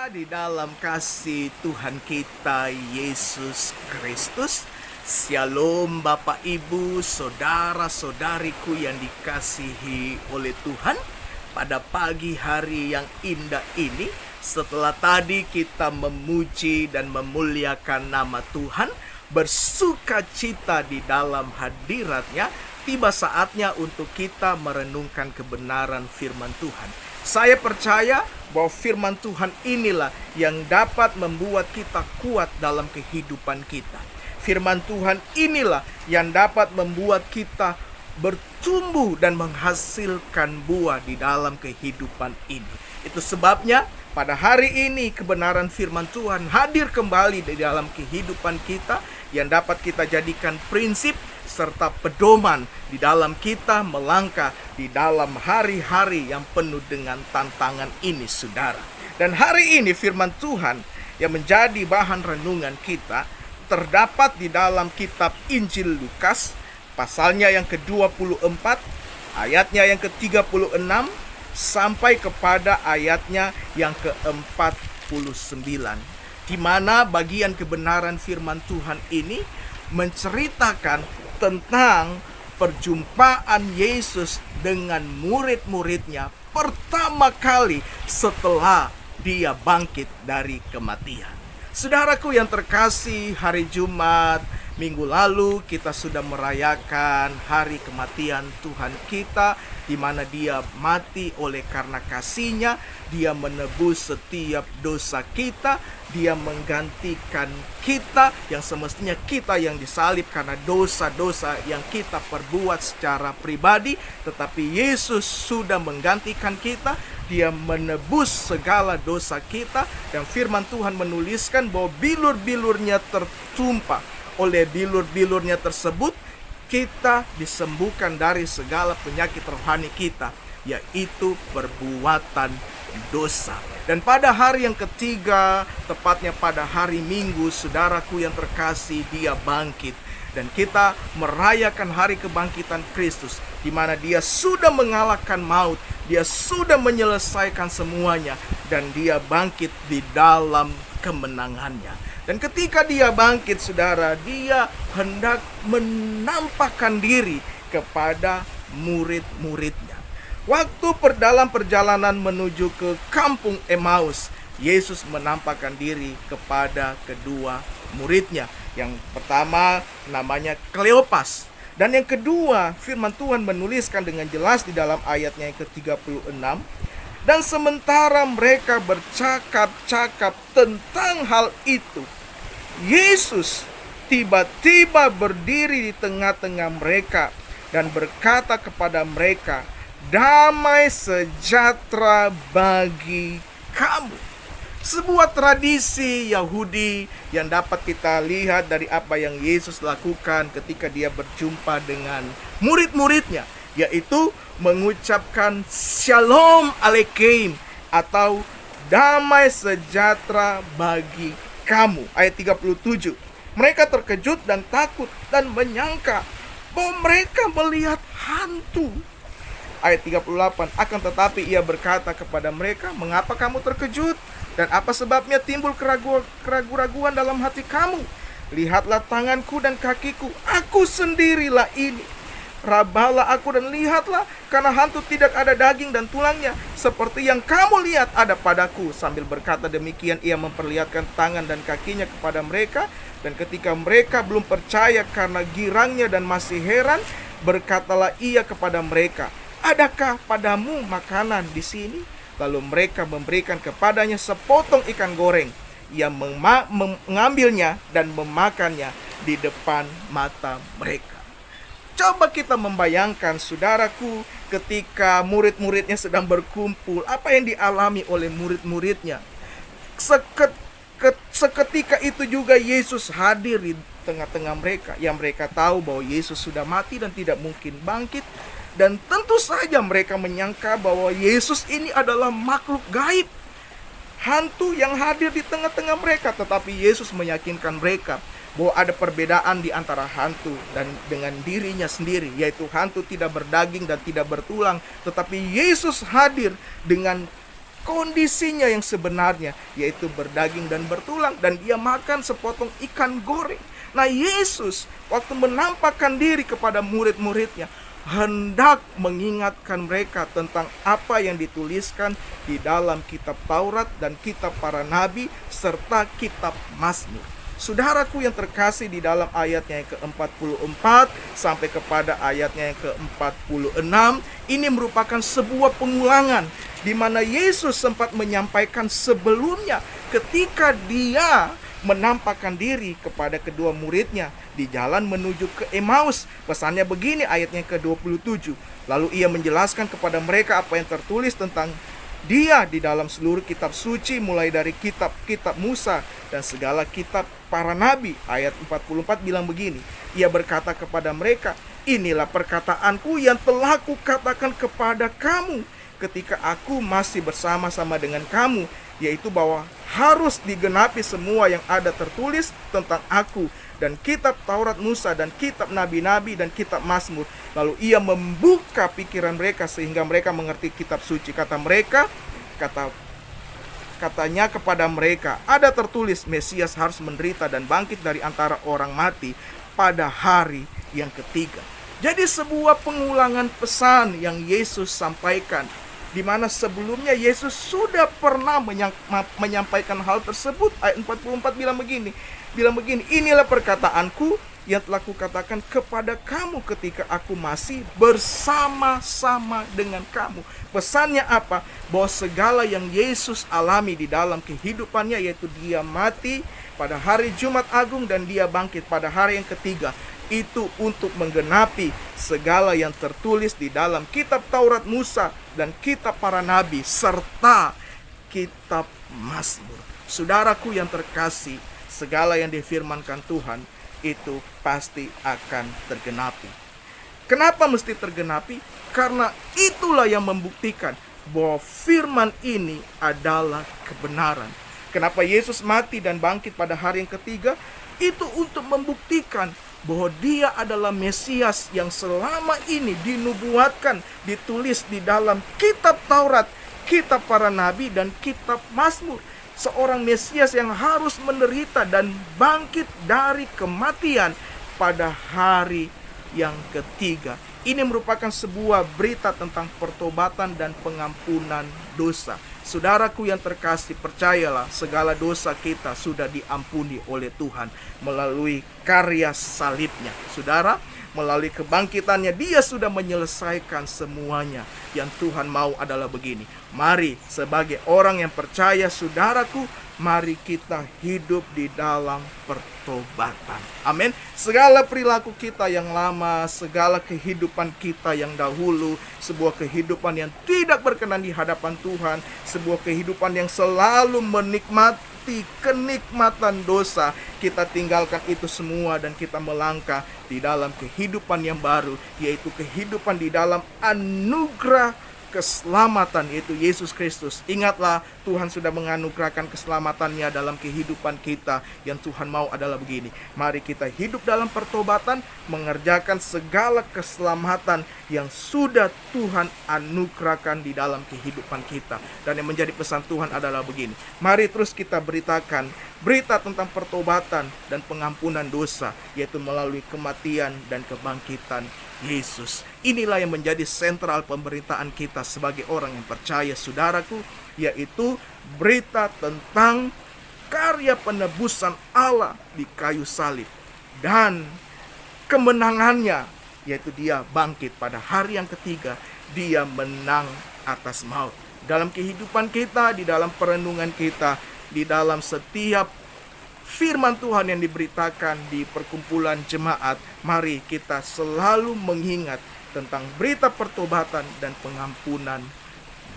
Di dalam kasih Tuhan kita Yesus Kristus. Shalom Bapak Ibu, saudara-saudariku yang dikasihi oleh Tuhan. Pada pagi hari yang indah ini, setelah tadi kita memuji dan memuliakan nama Tuhan, bersuka cita di dalam hadiratnya, tiba saatnya untuk kita merenungkan kebenaran firman Tuhan. Saya percaya bahwa firman Tuhan inilah yang dapat membuat kita kuat dalam kehidupan kita. Firman Tuhan inilah yang dapat membuat kita bertumbuh dan menghasilkan buah di dalam kehidupan ini. Itu sebabnya pada hari ini kebenaran firman Tuhan hadir kembali di dalam kehidupan kita yang dapat kita jadikan prinsip serta pedoman di dalam kita melangkah di dalam hari-hari yang penuh dengan tantangan ini, saudara. Dan hari ini firman Tuhan yang menjadi bahan renungan kita terdapat di dalam kitab Injil Lukas, pasalnya yang ke-24, ayatnya yang ke-36, sampai kepada ayatnya yang ke-49. Di mana bagian kebenaran firman Tuhan ini menceritakan tentang perjumpaan Yesus dengan murid-muridnya pertama kali setelah dia bangkit dari kematian. Saudaraku yang terkasih, hari Jumat minggu lalu kita sudah merayakan hari kematian Tuhan kita, di mana dia mati oleh karena kasih-Nya, dia menebus setiap dosa kita, dia menggantikan kita yang semestinya kita yang disalib karena dosa-dosa yang kita perbuat secara pribadi, tetapi Yesus sudah menggantikan kita, dia menebus segala dosa kita. Dan firman Tuhan menuliskan bahwa bilur-bilurnya tertumpah. Oleh bilur-bilurnya tersebut kita disembuhkan dari segala penyakit rohani kita, yaitu perbuatan dosa. Dan pada hari yang ketiga, tepatnya pada hari Minggu, saudaraku yang terkasih, dia bangkit. Dan kita merayakan hari kebangkitan Kristus, di mana dia sudah mengalahkan maut, dia sudah menyelesaikan semuanya, dan dia bangkit di dalam kemenangannya. Dan ketika dia bangkit, saudara, dia hendak menampakkan diri kepada murid-muridnya. Waktu dalam perjalanan menuju ke kampung Emmaus, Yesus menampakkan diri kepada kedua muridnya. Yang pertama namanya Kleopas, dan yang kedua firman Tuhan menuliskan dengan jelas di dalam ayatnya yang ke-36. Dan sementara mereka bercakap-cakap tentang hal itu, Yesus tiba-tiba berdiri di tengah-tengah mereka dan berkata kepada mereka, "Damai sejahtera bagi kamu." Sebuah tradisi Yahudi yang dapat kita lihat dari apa yang Yesus lakukan ketika dia berjumpa dengan murid-muridnya, yaitu mengucapkan Shalom Aleichem atau damai sejahtera bagi kamu. Ayat 37. Mereka terkejut dan takut dan menyangka bahwa mereka melihat hantu. Ayat 38. Akan tetapi ia berkata kepada mereka, "Mengapa kamu terkejut? Dan apa sebabnya timbul keraguan dalam hati kamu? Lihatlah tanganku dan kakiku, aku sendirilah ini. Rabalah aku dan lihatlah, karena hantu tidak ada daging dan tulangnya, seperti yang kamu lihat ada padaku." Sambil berkata demikian, ia memperlihatkan tangan dan kakinya kepada mereka. Dan ketika mereka belum percaya karena girangnya dan masih heran, berkatalah ia kepada mereka, "Adakah padamu makanan di sini?" Lalu mereka memberikan kepadanya sepotong ikan goreng. Ia mengambilnya dan memakannya di depan mata mereka. Coba kita membayangkan, saudaraku, ketika murid-muridnya sedang berkumpul, apa yang dialami oleh murid-muridnya. Seketika itu juga Yesus hadir di tengah-tengah mereka. Yang mereka tahu bahwa Yesus sudah mati dan tidak mungkin bangkit. Dan tentu saja mereka menyangka bahwa Yesus ini adalah makhluk gaib, hantu yang hadir di tengah-tengah mereka. Tetapi Yesus meyakinkan mereka bahwa ada perbedaan di antara hantu dan dengan dirinya sendiri, yaitu hantu tidak berdaging dan tidak bertulang, tetapi Yesus hadir dengan kondisinya yang sebenarnya, yaitu berdaging dan bertulang, dan dia makan sepotong ikan goreng. Nah, Yesus waktu menampakkan diri kepada murid-muridnya hendak mengingatkan mereka tentang apa yang dituliskan di dalam kitab Taurat dan kitab para nabi serta kitab Mazmur. Saudaraku yang terkasih, di dalam ayatnya yang ke-44 sampai kepada ayatnya yang ke-46, ini merupakan sebuah pengulangan di mana Yesus sempat menyampaikan sebelumnya ketika dia menampakkan diri kepada kedua muridnya di jalan menuju ke Emmaus. Pesannya begini, ayatnya ke-27. Lalu ia menjelaskan kepada mereka apa yang tertulis tentang dia di dalam seluruh kitab suci, mulai dari kitab-kitab Musa dan segala kitab para nabi. Ayat 44 bilang begini, ia berkata kepada mereka, inilah perkataanku yang telah kukatakan kepada kamu ketika aku masih bersama-sama dengan kamu, yaitu bahwa harus digenapi semua yang ada tertulis tentang aku dan kitab Taurat Musa dan kitab nabi-nabi dan kitab Mazmur. Lalu ia membuka pikiran mereka sehingga mereka mengerti kitab suci. Katanya kepada mereka, ada tertulis Mesias harus menderita dan bangkit dari antara orang mati pada hari yang ketiga. Jadi sebuah pengulangan pesan yang Yesus sampaikan, di mana sebelumnya Yesus sudah pernah menyampaikan hal tersebut. Ayat 44 bilang begini, inilah perkataanku yang telah kukatakan kepada kamu ketika aku masih bersama-sama dengan kamu. Pesannya apa? Bahwa segala yang Yesus alami di dalam kehidupannya, yaitu dia mati pada hari Jumat Agung dan dia bangkit pada hari yang ketiga, itu untuk menggenapi segala yang tertulis di dalam kitab Taurat Musa dan kitab para nabi serta kitab Mazmur. Saudaraku yang terkasih, segala yang difirmankan Tuhan itu pasti akan tergenapi. Kenapa mesti tergenapi? Karena itulah yang membuktikan bahwa firman ini adalah kebenaran. Kenapa Yesus mati dan bangkit pada hari yang ketiga? Itu untuk membuktikan bahwa dia adalah Mesias yang selama ini dinubuatkan, ditulis di dalam kitab Taurat, kitab para nabi, dan kitab Mazmur. Seorang Mesias yang harus menderita dan bangkit dari kematian pada hari yang ketiga. Ini merupakan sebuah berita tentang pertobatan dan pengampunan dosa. Saudaraku yang terkasih, percayalah segala dosa kita sudah diampuni oleh Tuhan melalui karya salibnya. Saudara, melalui kebangkitannya dia sudah menyelesaikan semuanya. Yang Tuhan mau adalah begini, mari sebagai orang yang percaya, saudaraku, mari kita hidup di dalam pertobatan. Amin. Segala perilaku kita yang lama, segala kehidupan kita yang dahulu, sebuah kehidupan yang tidak berkenan di hadapan Tuhan, sebuah kehidupan yang selalu menikmati kenikmatan dosa, kita tinggalkan itu semua dan kita melangkah di dalam kehidupan yang baru, yaitu kehidupan di dalam anugerah keselamatan, yaitu Yesus Kristus. Ingatlah, Tuhan sudah menganugerahkan keselamatannya dalam kehidupan kita. Yang Tuhan mau adalah begini, mari kita hidup dalam pertobatan, mengerjakan segala keselamatan yang sudah Tuhan anugerahkan di dalam kehidupan kita. Dan yang menjadi pesan Tuhan adalah begini, mari terus kita beritakan berita tentang pertobatan dan pengampunan dosa, yaitu melalui kematian dan kebangkitan Yesus. Inilah yang menjadi sentral pemberitaan kita sebagai orang yang percaya, saudaraku, yaitu berita tentang karya penebusan Allah di kayu salib dan kemenangannya, yaitu dia bangkit pada hari yang ketiga. Dia menang atas maut. Dalam kehidupan kita, di dalam perenungan kita, di dalam setiap firman Tuhan yang diberitakan di perkumpulan jemaat, mari kita selalu mengingat tentang berita pertobatan dan pengampunan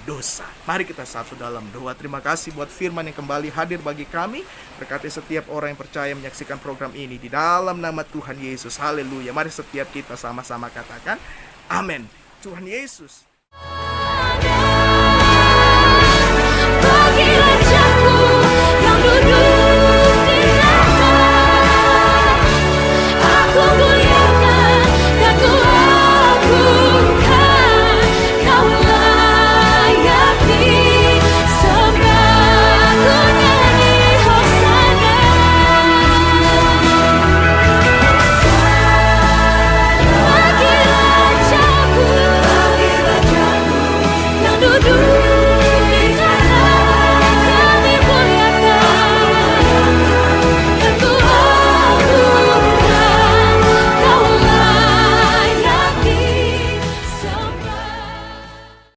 dosa. Mari kita satu dalam doa. Terima kasih buat firman yang kembali hadir bagi kami. Berkati setiap orang yang percaya menyaksikan program ini di dalam nama Tuhan Yesus. Haleluya. Mari setiap kita sama-sama katakan amin. Tuhan Yesus.